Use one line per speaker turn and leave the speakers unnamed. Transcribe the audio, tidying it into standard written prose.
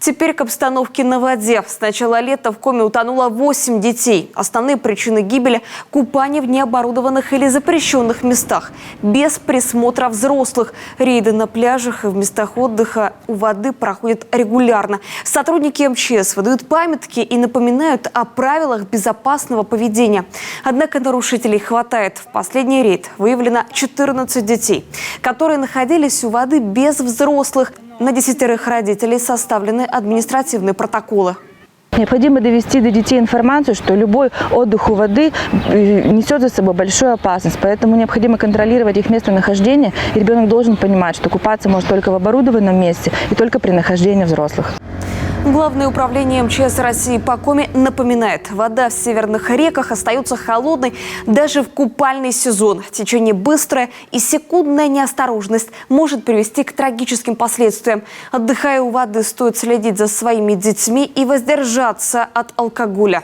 Теперь к обстановке на воде. С начала лета в Коми утонуло 8 детей. Основные причины гибели – купание в необорудованных или запрещенных местах, без присмотра взрослых. Рейды на пляжах и в местах отдыха у воды проходят регулярно. Сотрудники МЧС выдают памятки и напоминают о правилах безопасного поведения. Однако нарушителей хватает. В последний рейд выявлено 14 детей, которые находились у воды без взрослых. На 10 родителей составлены административные протоколы.
Необходимо довести до детей информацию, что любой отдых у воды несет за собой большую опасность. Поэтому необходимо контролировать их местонахождение. И ребенок должен понимать, что купаться может только в оборудованном месте и только при нахождении взрослых.
Главное управление МЧС России по Коми напоминает, вода в северных реках остается холодной даже в купальный сезон. Течение быстрое и секундная неосторожность может привести к трагическим последствиям. Отдыхая у воды, стоит следить за своими детьми и воздержаться от алкоголя.